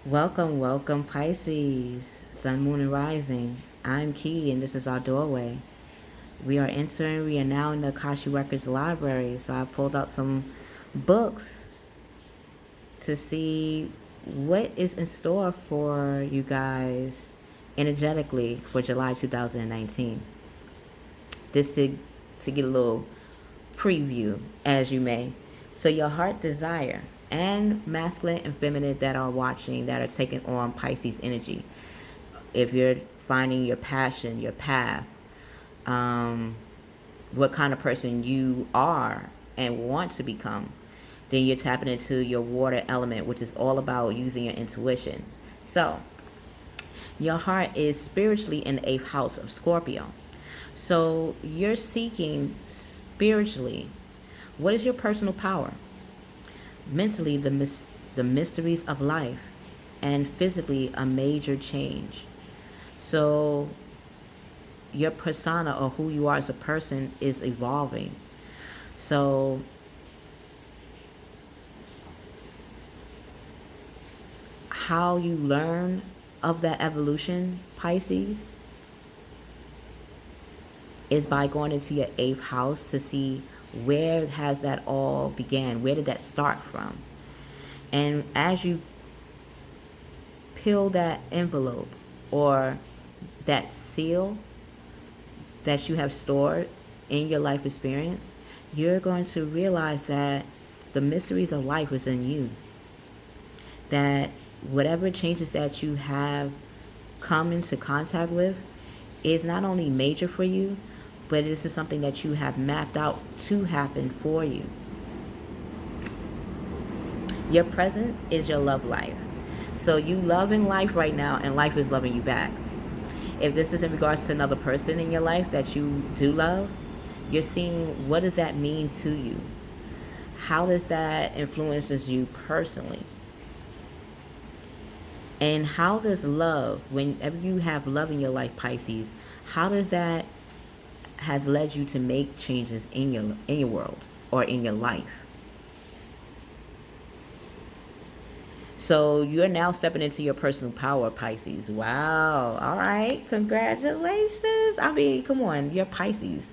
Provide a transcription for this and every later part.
Welcome, welcome, Pisces, Sun, Moon, and Rising. I'm Key, and this is our doorway. We are now in the Akashic Records library, so I pulled out some books to see what is in store for you guys energetically for July 2019. Just to get a little preview, as you may. So your heart desire and masculine and feminine that are watching, that are taking on Pisces energy. If you're finding your passion, your path, what kind of person you are and want to become, then you're tapping into your water element, which is all about using your intuition. So your heart is spiritually in the eighth house of Scorpio. So you're seeking spiritually. What is your personal power? Mentally, the mysteries of life, and physically, a major change. So your persona, or who you are as a person, is evolving. So how you learn of that evolution, Pisces, is by going into your eighth house to see where has that all began, where did that start from. And as you peel that envelope or that seal that you have stored in your life experience, you're going to realize that the mysteries of life is in you. That whatever changes that you have come into contact with is not only major for you, but this is something that you have mapped out to happen for you. Your present is your love life. So you love in life right now, and life is loving you back. If this is in regards to another person in your life that you do love, you're seeing what does that mean to you? How does that influences you personally? And how does love, whenever you have love in your life, Pisces, how does that has led you to make changes in your world or in your life? So you're now stepping into your personal power, Pisces. Wow. All right. Congratulations. I mean, come on. You're Pisces.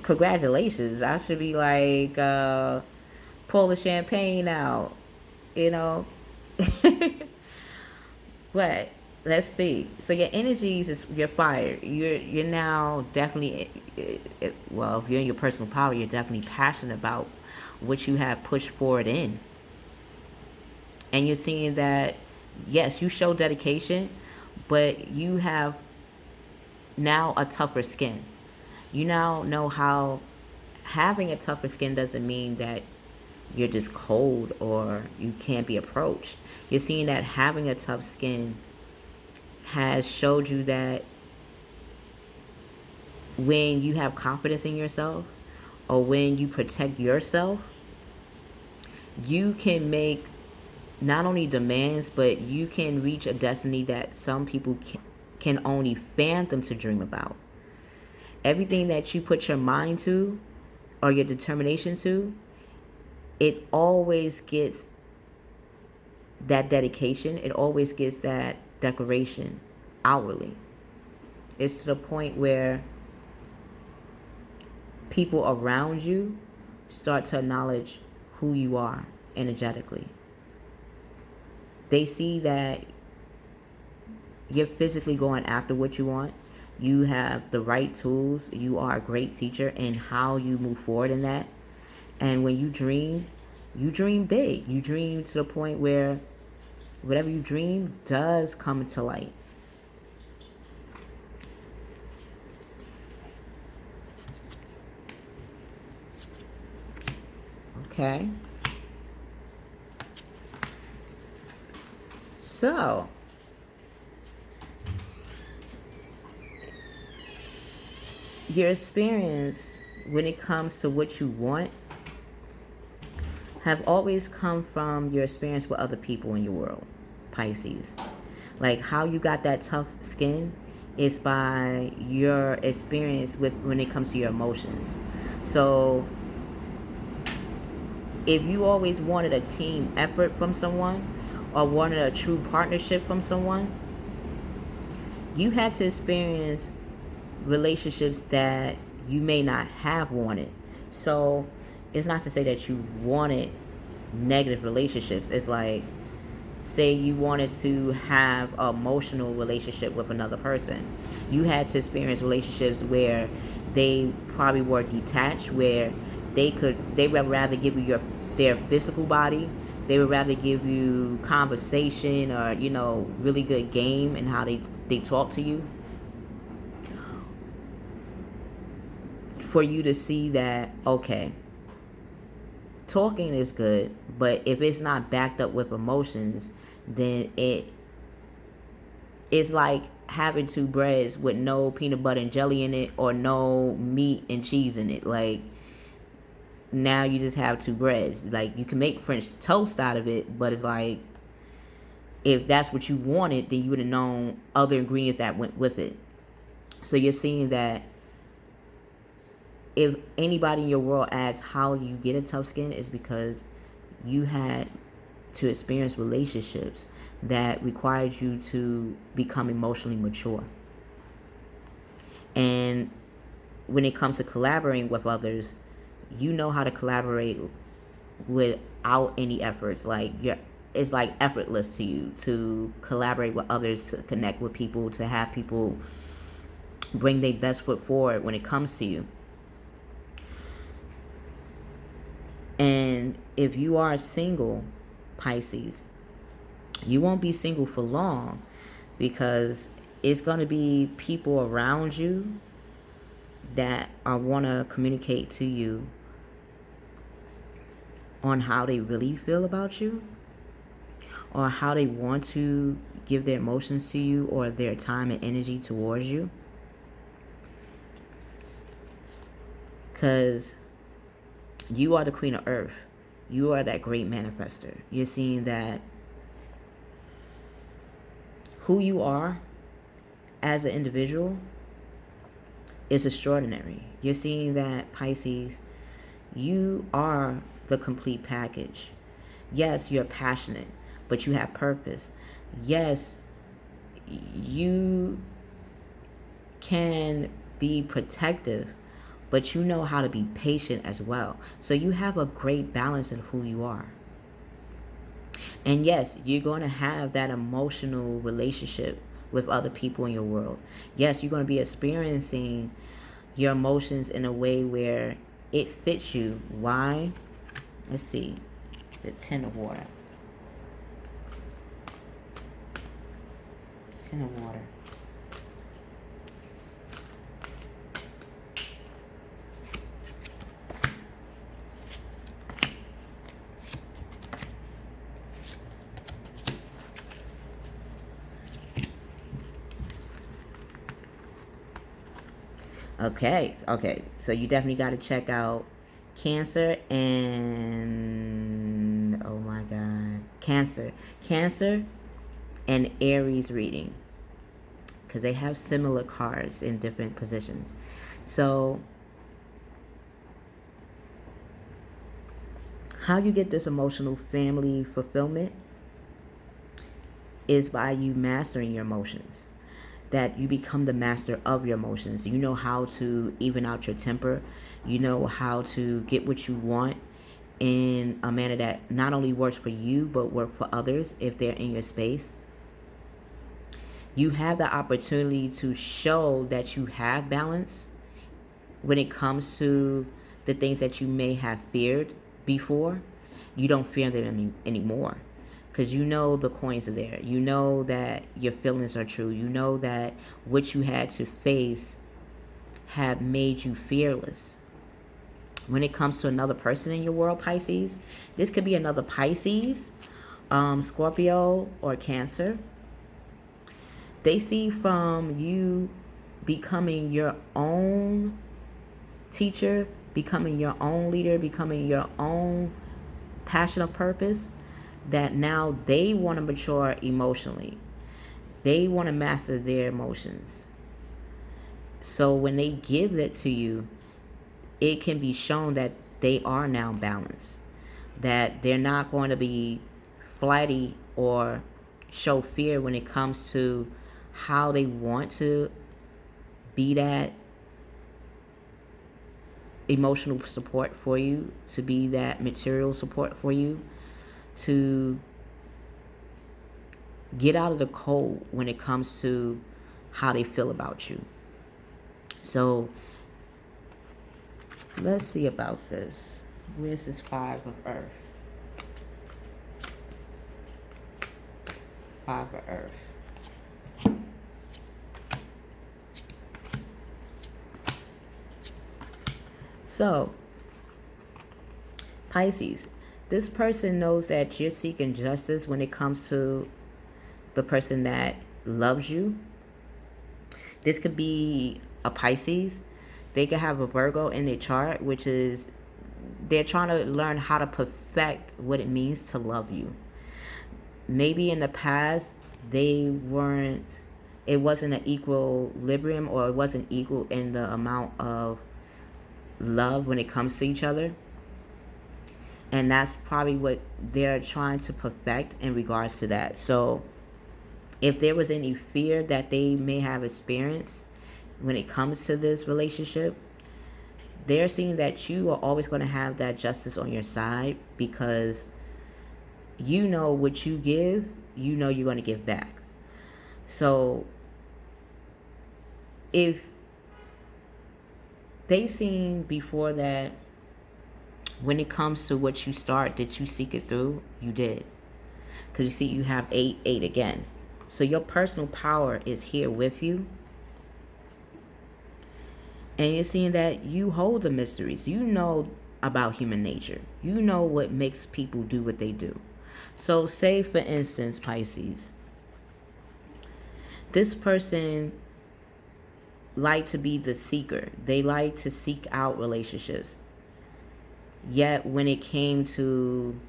Congratulations. I should be like, pull the champagne out, you know? But let's see. So your energies is your fire. You're now definitely, well, if you're in your personal power, you're definitely passionate about what you have pushed forward in. And you're seeing that, yes, you show dedication, but you have now a tougher skin. You now know how having a tougher skin doesn't mean that you're just cold or you can't be approached. You're seeing that having a tough skin has showed you that when you have confidence in yourself or when you protect yourself, you can make not only demands, but you can reach a destiny that some people can only fathom to dream about. Everything that you put your mind to or your determination to, it always gets that dedication. It always gets that declaration outwardly. It's to the point where people around you start to acknowledge who you are energetically. They see that you're physically going after what you want. You have the right tools. You are a great teacher in how you move forward in that. And when you dream big. You dream to the point where whatever you dream does come to light. Okay. So, your experience when it comes to what you want have always come from your experience with other people in your world, Pisces. Like how you got that tough skin is by your experience with when it comes to your emotions. So if you always wanted a team effort from someone, or wanted a true partnership from someone, you had to experience relationships that you may not have wanted. So it's not to say that you wanted negative relationships. It's like, say you wanted to have an emotional relationship with another person, you had to experience relationships where they probably were detached, where they would rather give you their physical body, they would rather give you conversation, or really good game and how they talk to you, for you to see that, okay, talking is good, but if it's not backed up with emotions, then it's like having two breads with no peanut butter and jelly in it, or no meat and cheese in it. Like, now you just have two breads. Like, you can make French toast out of it, but it's like, if that's what you wanted, then you would have known other ingredients that went with it. So you're seeing that if anybody in your world asks how you get a tough skin, it's because you had to experience relationships that required you to become emotionally mature. And when it comes to collaborating with others, you know how to collaborate without any efforts. Like, it's like effortless to you to collaborate with others, to connect with people, to have people bring their best foot forward when it comes to you. And if you are single, Pisces, you won't be single for long, because it's going to be people around you that want to communicate to you on how they really feel about you, or how they want to give their emotions to you, or their time and energy towards you. Because you are the queen of earth. You are that great manifester. You're seeing that who you are as an individual is extraordinary. You're seeing that, Pisces, you are the complete package. Yes, you're passionate, but you have purpose. Yes, you can be protective, but you know how to be patient as well. So you have a great balance in who you are. And yes, you're going to have that emotional relationship with other people in your world. Yes, you're going to be experiencing your emotions in a way where it fits you. Why? Let's see. The Ten of Water. Ten of Water. Okay, so you definitely got to check out Cancer and, oh my God, Cancer and Aries reading, because they have similar cards in different positions. So how you get this emotional family fulfillment is by you mastering your emotions. That you become the master of your emotions. You know how to even out your temper. You know how to get what you want in a manner that not only works for you, but work for others if they're in your space. You have the opportunity to show that you have balance when it comes to the things that you may have feared before. You don't fear them anymore. Because you know the coins are there. You know that your feelings are true. You know that what you had to face have made you fearless. When it comes to another person in your world, Pisces, this could be another Pisces, Scorpio, or Cancer. They see from you becoming your own teacher, becoming your own leader, becoming your own passion of purpose, that now they want to mature emotionally. They want to master their emotions. So when they give it to you, it can be shown that they are now balanced. That they're not going to be flighty or show fear when it comes to how they want to be that emotional support for you, to be that material support for you, to get out of the cold when it comes to how they feel about you. So let's see about this. Where's this 5 of Earth? 5 of Earth. So, Pisces, this person knows that you're seeking justice when it comes to the person that loves you. This could be a Pisces. They could have a Virgo in their chart, which is they're trying to learn how to perfect what it means to love you. Maybe in the past it wasn't an equilibrium, or it wasn't equal in the amount of love when it comes to each other. And that's probably what they're trying to perfect in regards to that. So if there was any fear that they may have experienced when it comes to this relationship, they're seeing that you are always going to have that justice on your side, because you know what you give, you know you're going to give back. So if they seen before that when it comes to what you start, did you seek it through? You did. Because you see, you have 8 again. So your personal power is here with you. And you're seeing that you hold the mysteries. You know about human nature. You know what makes people do what they do. So say, for instance, Pisces, this person like to be the seeker. They like to seek out relationships. Yet when it came to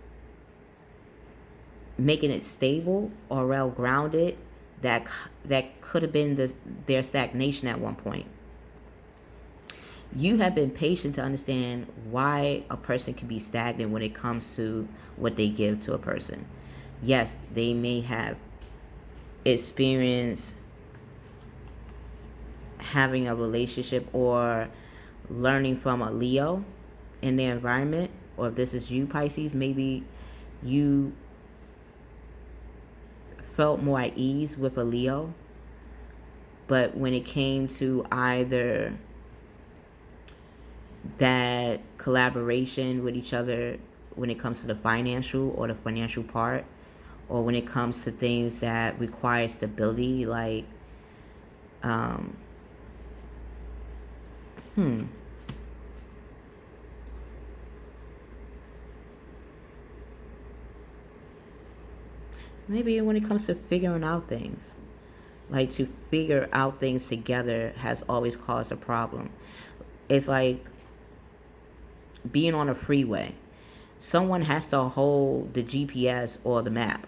making it stable or well grounded, that could have been their stagnation at one point. You have been patient to understand why a person can be stagnant when it comes to what they give to a person. Yes, they may have experienced having a relationship or learning from a Leo in their environment, or if this is you, Pisces, maybe you felt more at ease with a Leo. But when it came to either that collaboration with each other, when it comes to the financial part, or when it comes to things that require stability, like maybe when it comes to figuring out things, like to figure out things together has always caused a problem. It's like being on a freeway. Someone has to hold the GPS or the map.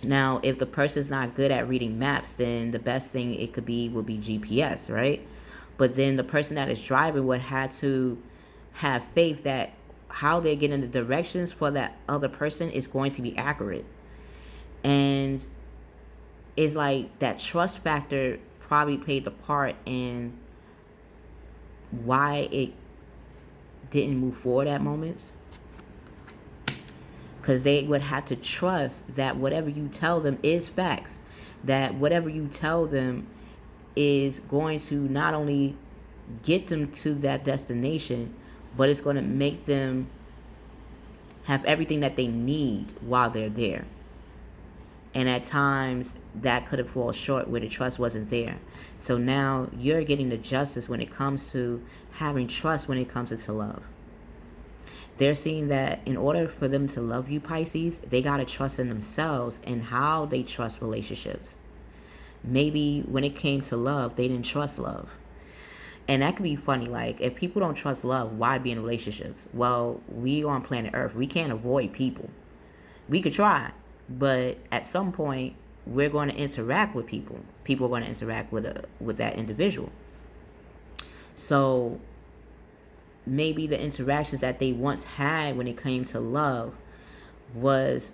Now, if the person's not good at reading maps, then the best thing it could be would be GPS, right? But then the person that is driving would have to have faith that how they're getting the directions for that other person is going to be accurate. And it's like that trust factor probably played the part in why it didn't move forward at moments. Because they would have to trust that whatever you tell them is facts. That whatever you tell them is going to not only get them to that destination, but it's going to make them have everything that they need while they're there. And at times that could have fallen short where the trust wasn't there. So now you're getting the justice when it comes to having trust when it comes to love. They're seeing that in order for them to love you, Pisces, they got to trust in themselves and how they trust relationships. Maybe when it came to love, they didn't trust love. And that could be funny. Like, if people don't trust love, why be in relationships? Well, we on planet Earth. We can't avoid people. We could try, but at some point, we're going to interact with people. People are going to interact with that individual. So maybe the interactions that they once had when it came to love was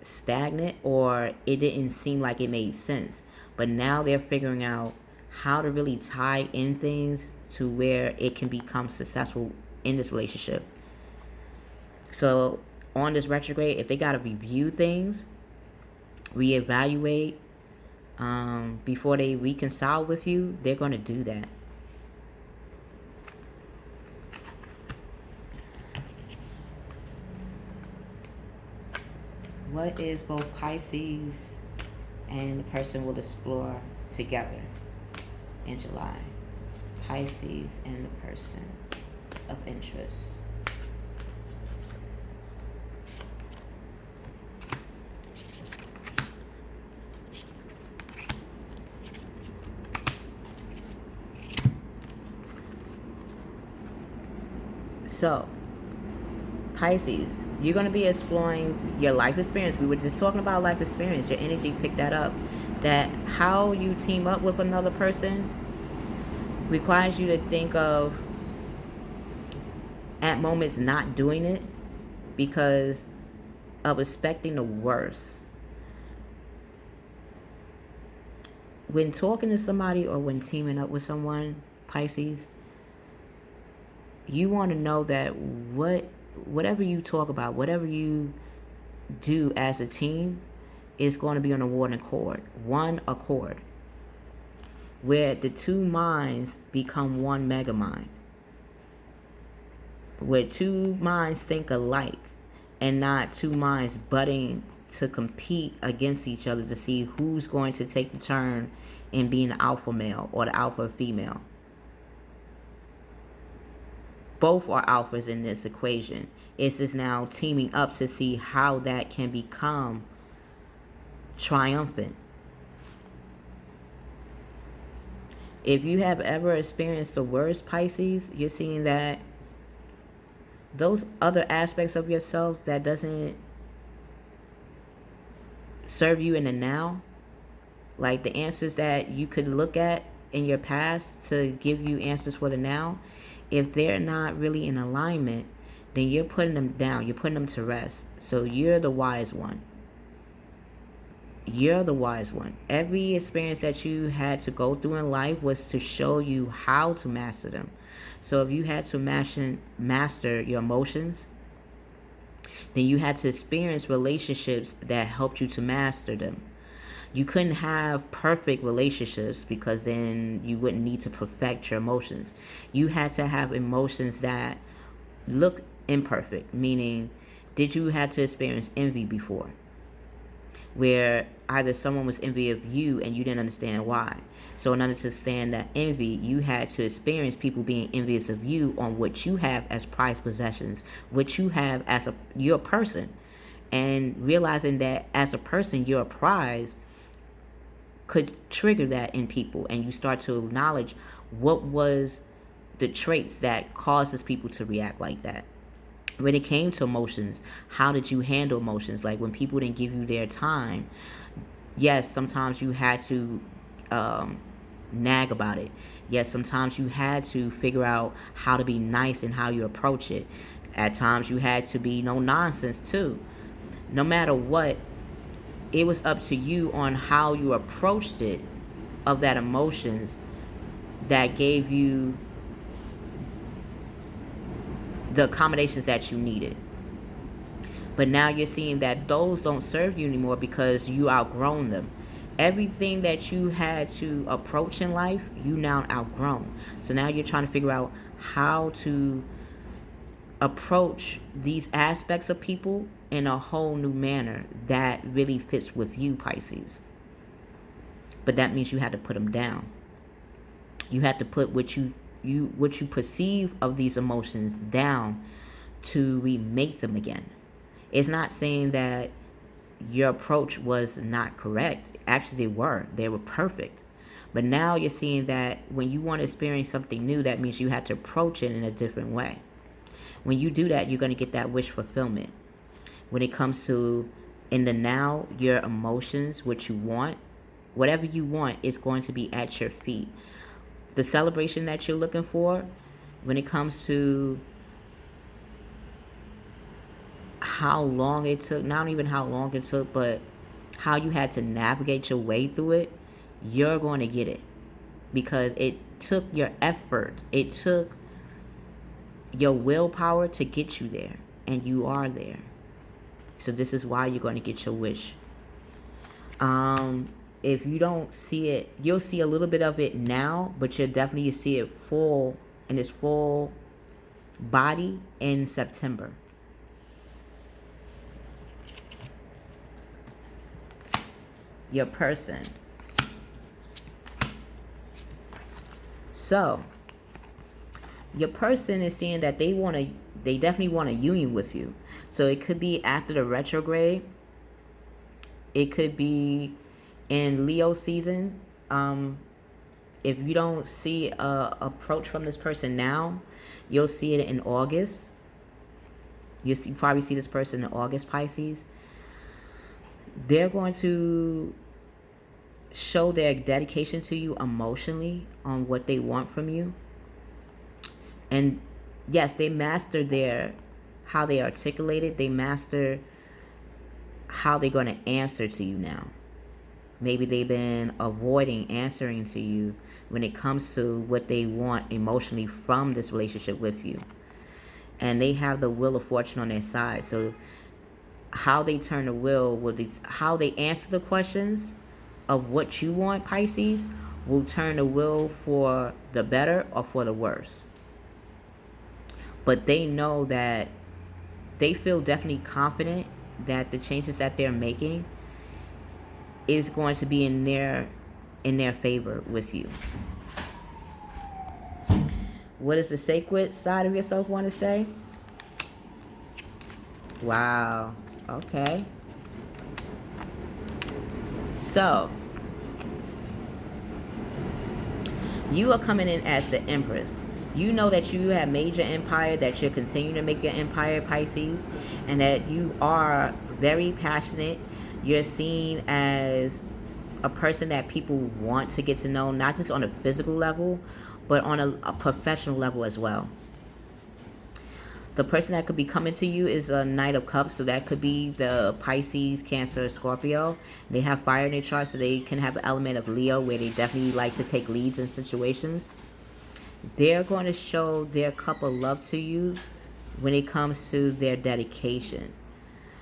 stagnant or it didn't seem like it made sense. But now they're figuring out how to really tie in things to where it can become successful in this relationship. So on this retrograde, if they got to review things, reevaluate, before they reconcile with you, they're going to do that. What is both Pisces and the person will explore together in July? Pisces and the person of interest. So, Pisces, you're going to be exploring your life experience. We were just talking about life experience. Your energy picked that up. That how you team up with another person requires you to think of, at moments, not doing it because of expecting the worst. When talking to somebody or when teaming up with someone, Pisces, you want to know that whatever you talk about, whatever you do as a team, is going to be on one accord, where the two minds become one mega mind, where two minds think alike and not two minds butting to compete against each other to see who's going to take the turn in being the alpha male or the alpha female. Both are alphas in this equation. It's just now teaming up to see how that can become triumphant. If you have ever experienced the worst, Pisces, you're seeing that those other aspects of yourself that doesn't serve you in the now, like the answers that you could look at in your past to give you answers for the now, if they're not really in alignment, then you're putting them down. You're putting them to rest. So you're the wise one. You're the wise one. Every experience that you had to go through in life was to show you how to master them. So if you had to master your emotions, then you had to experience relationships that helped you to master them. You couldn't have perfect relationships because then you wouldn't need to perfect your emotions. You had to have emotions that look imperfect, meaning, did you have to experience envy before? Where either someone was envy of you and you didn't understand why. So in order to stand that envy, you had to experience people being envious of you on what you have as prized possessions, what you have as your person. And realizing that as a person, you're a prize could trigger that in people, and you start to acknowledge what was the traits that causes people to react like that. When it came to emotions, how did you handle emotions? Like when people didn't give you their time, yes, sometimes you had to nag about it. Yes, sometimes you had to figure out how to be nice and how you approach it. At times you had to be no nonsense too. No matter what, it was up to you on how you approached it, of that emotions that gave you the accommodations that you needed. But now you're seeing that those don't serve you anymore because you outgrown them. Everything that you had to approach in life, you now outgrown. So now you're trying to figure out how to approach these aspects of people in a whole new manner that really fits with you, Pisces. But that means you had to put them down. You had to put what you perceive of these emotions down to remake them again. It's not saying that your approach was not correct. Actually, they were perfect. But now you're seeing that when you want to experience something new, that means you have to approach it in a different way. When you do that, you're going to get that wish fulfillment. When it comes to in the now, your emotions, what you want, whatever you want is going to be at your feet. The celebration that you're looking for, when it comes to how long it took, not even how long it took, but how you had to navigate your way through it, you're going to get it. Because it took your effort. It took your willpower to get you there. And you are there. So this is why you're going to get your wish. If you don't see it, you'll see a little bit of it now, but you'll definitely see it full, in its full body in September. Your person. So, your person is saying that they definitely want a union with you. So it could be after the retrograde. It could be in Leo season. If you don't see a approach from this person now, you'll see it in August. You probably see this person in August, Pisces. They're going to show their dedication to you emotionally on what they want from you. And yes, they master how they articulate it. They master how they're going to answer to you now. Maybe they've been avoiding answering to you when it comes to what they want emotionally from this relationship with you. And they have the wheel of fortune on their side. So how they turn the wheel, how they answer the questions of what you want, Pisces, will turn the wheel for the better or for the worse. But they know that they feel definitely confident that the changes that they're making is going to be in their favor with you. What does the sacred side of yourself want to say? Wow. Okay. So, you are coming in as the Empress. You know that you have made your empire, that you're continuing to make your empire, Pisces, and that you are very passionate. You're seen as a person that people want to get to know, not just on a physical level, but on a professional level as well. The person that could be coming to you is a Knight of Cups, so that could be the Pisces, Cancer, Scorpio. They have fire in their chart, so they can have an element of Leo, where they definitely like to take leads in situations. They're going to show their cup of love to you when it comes to their dedication.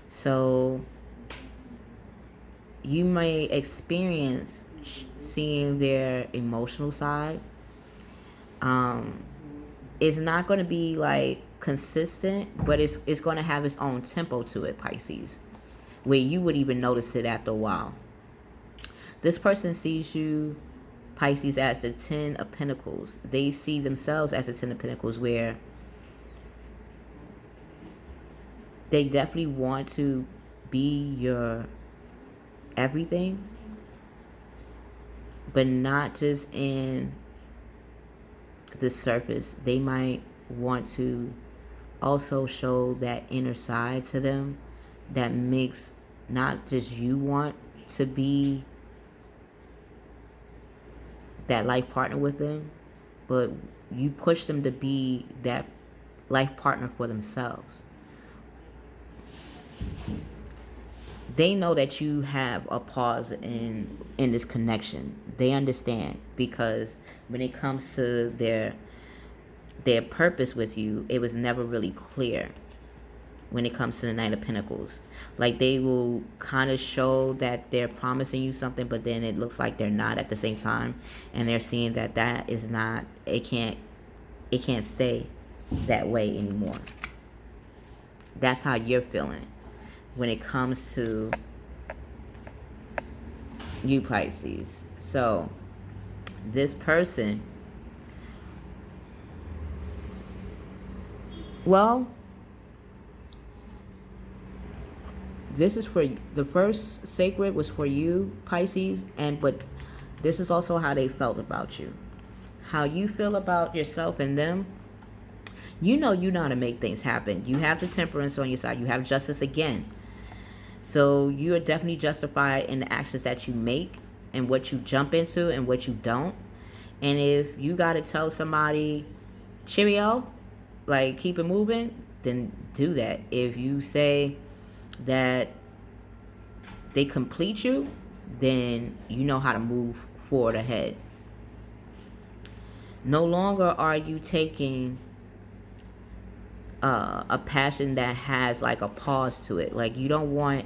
So you may experience seeing their emotional side. It's not going to be like consistent, but it's going to have its own tempo to it, Pisces, where you would even notice it after a while. This person sees you, Pisces, as the 10 of Pentacles. They see themselves as the 10 of Pentacles, where they definitely want to be your everything, but not just in the surface. They might want to also show that inner side to them that makes not just you want to be that life partner with them, but you push them to be that life partner for themselves. They know that you have a pause in this connection. They understand, because when it comes to their purpose with you, it was never really clear when it comes to the Knight of Pentacles. Like, they will kind of show that they're promising you something, but then it looks like they're not at the same time, and they're seeing that that is not, it can't stay that way anymore. That's how you're feeling when it comes to you, Pisces. So this person, well, this is for the first sacred was for you, Pisces, but this is also how they felt about you. How you feel about yourself and them. You know how to make things happen. You have the temperance on your side. You have justice again. So you are definitely justified in the actions that you make and what you jump into and what you don't. And if you got to tell somebody, cheerio, like, keep it moving, then do that. If you say that they complete you, then you know how to move forward ahead. No longer are you taking a passion that has like a pause to it. Like, you don't want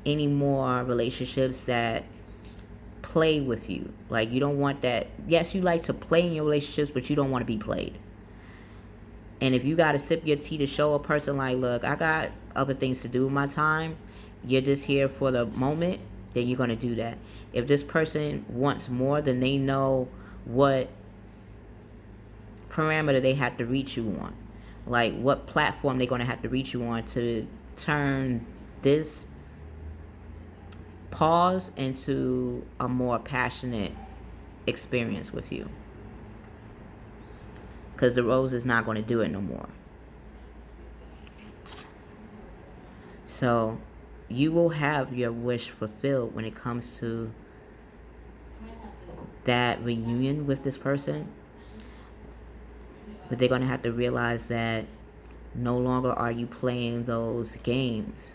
any more relationships that play with you. Like, you don't want that. Yes, you like to play in your relationships, but you don't want to be played. And if you got to sip your tea to show a person like, look, I got other things to do with my time, you're just here for the moment, then you're going to do that. If this person wants more, then they know what parameter they have to reach you on. Like, what platform they're going to have to reach you on to turn this pause into a more passionate experience with you. Because the rose is not going to do it no more. So you will have your wish fulfilled when it comes to that reunion with this person. But they're going to have to realize that no longer are you playing those games,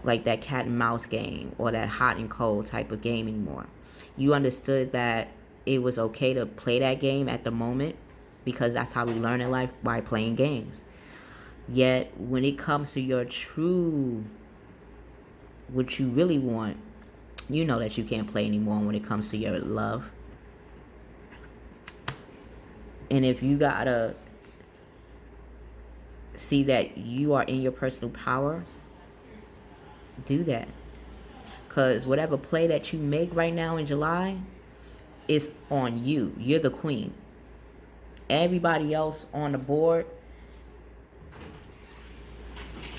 like that cat and mouse game or that hot and cold type of game anymore. You understood that it was okay to play that game at the moment, because that's how we learn in life, by playing games. Yet when it comes to your true, what you really want, you know that you can't play anymore when it comes to your love. And if you gotta see that you are in your personal power, do that. Because whatever play that you make right now in July is on you. You're the queen. Everybody else on the board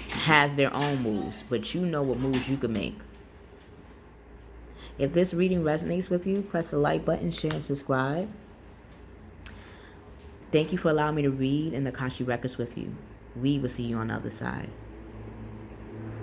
has their own moves, but you know what moves you can make. If this reading resonates with you, press the like button, share, and subscribe. Thank you for allowing me to read in the Akashic Records with you. We will see you on the other side.